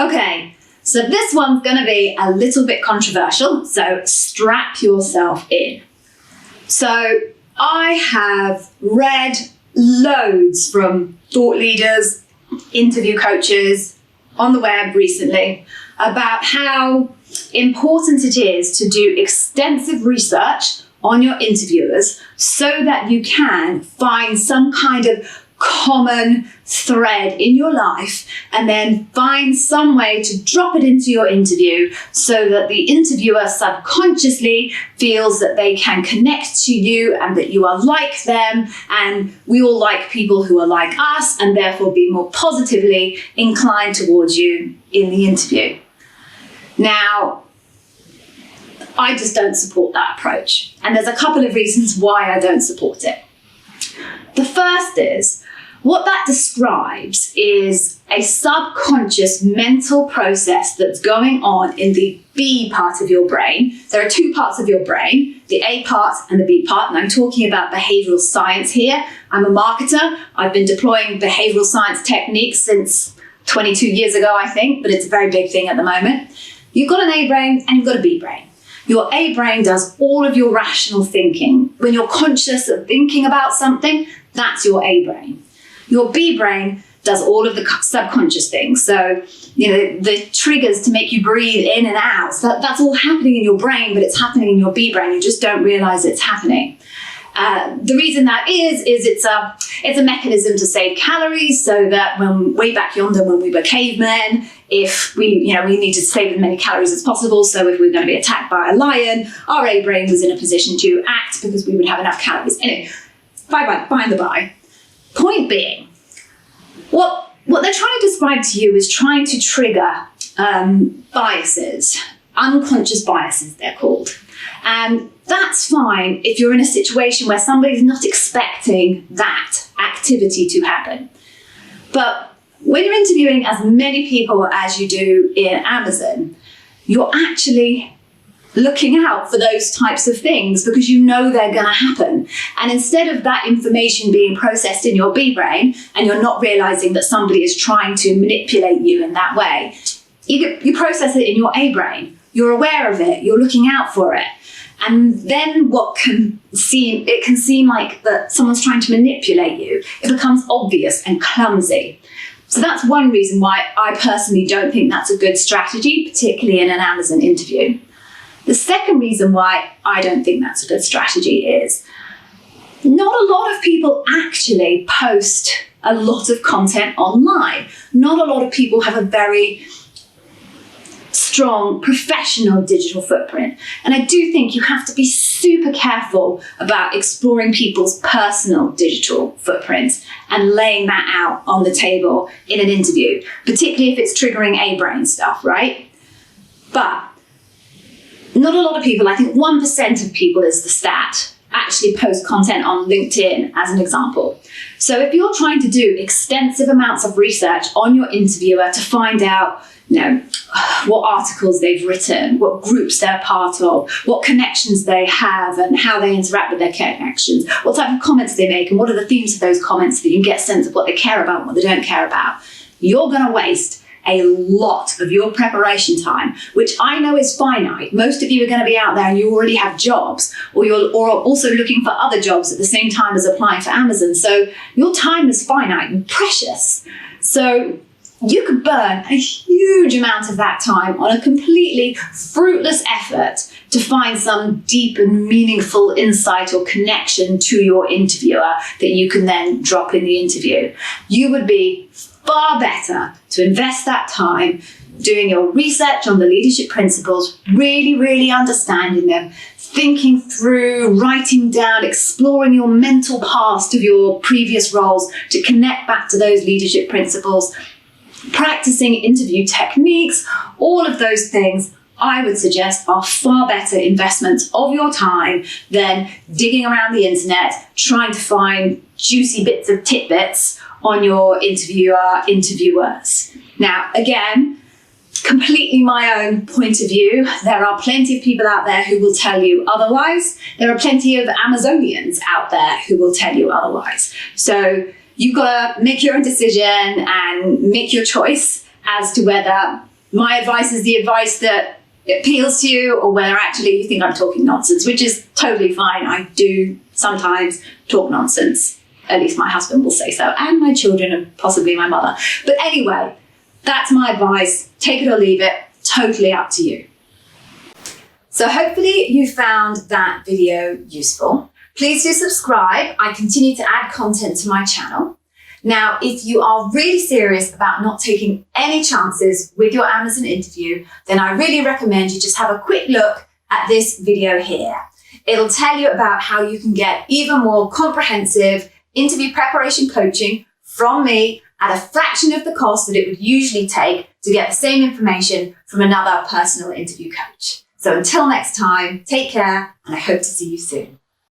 Okay, so this one's going to be a little bit controversial, so strap yourself in. So I have read loads from thought leaders, interview coaches on the web recently about how important it is to do extensive research on your interviewers so that you can find some kind of common thread in your life and then find some way to drop it into your interview so that the interviewer subconsciously feels that they can connect to you and that you are like them, and we all like people who are like us and therefore be more positively inclined towards you in the interview. Now, I just don't support that approach, and there's a couple of reasons why I don't support it. The first is, what that describes is a subconscious mental process that's going on in the B part of your brain. There are two parts of your brain, the A part and the B part, and I'm talking about behavioral science here. I'm a marketer. I've been deploying behavioral science techniques since 22 years ago, I think, but it's a very big thing at the moment. You've got an A brain and you've got a B brain. Your A brain does all of your rational thinking. When you're conscious of thinking about something, that's your A brain. Your B brain does all of the subconscious things. So, the triggers to make you breathe in and out, that's all happening in your brain, but it's happening in your B brain. You just don't realize it's happening. The reason that is it's a mechanism to save calories, so that way back yonder when we were cavemen, if we need to save as many calories as possible, so if we were going to be attacked by a lion, our A brain was in a position to act because we would have enough calories. Anyway, by the by. Point being, what they're trying to describe to you is trying to trigger biases, unconscious biases they're called. And that's fine if you're in a situation where somebody's not expecting that activity to happen. But when you're interviewing as many people as you do in Amazon, you're actually looking out for those types of things because you know they're going to happen. And instead of that information being processed in your B brain and you're not realizing that somebody is trying to manipulate you in that way, you process it in your A brain. You're aware of it. You're looking out for it. And then it can seem like that someone's trying to manipulate you. It becomes obvious and clumsy. So that's one reason why I personally don't think that's a good strategy, particularly in an Amazon interview. The second reason why I don't think that's a good strategy is not a lot of people actually post a lot of content online. Not a lot of people have a very strong professional digital footprint. And I do think you have to be super careful about exploring people's personal digital footprints and laying that out on the table in an interview, particularly if it's triggering A-brain stuff, right? But not a lot of people, I think 1% of people is the stat, actually post content on LinkedIn as an example. So if you're trying to do extensive amounts of research on your interviewer to find out, what articles they've written, what groups they're part of, what connections they have and how they interact with their connections, what type of comments they make and what are the themes of those comments, so that you can get a sense of what they care about and what they don't care about, you're going to waste a lot of your preparation time, which I know is finite. Most of you are going to be out there and you already have jobs, or you're also looking for other jobs at the same time as applying for Amazon. So your time is finite and precious. So you could burn a huge amount of that time on a completely fruitless effort to find some deep and meaningful insight or connection to your interviewer that you can then drop in the interview. You would be far better to invest that time doing your research on the leadership principles, really, really understanding them, thinking through, writing down, exploring your mental past of your previous roles to connect back to those leadership principles, practicing interview techniques. All of those things I would suggest are far better investments of your time than digging around the internet, trying to find juicy bits of tidbits on your interviewers. Now, again, completely my own point of view. There are plenty of people out there who will tell you otherwise. There are plenty of Amazonians out there who will tell you otherwise. So you've got to make your own decision and make your choice as to whether my advice is the advice that appeals to you, or whether actually you think I'm talking nonsense, which is totally fine. I do sometimes talk nonsense. At least my husband will say so, and my children, and possibly my mother. But anyway, that's my advice. Take it or leave it. Totally up to you. So hopefully you found that video useful. Please do subscribe. I continue to add content to my channel. Now, if you are really serious about not taking any chances with your Amazon interview, then I really recommend you just have a quick look at this video here. It'll tell you about how you can get even more comprehensive interview preparation coaching from me at a fraction of the cost that it would usually take to get the same information from another personal interview coach. So until next time, take care, and I hope to see you soon.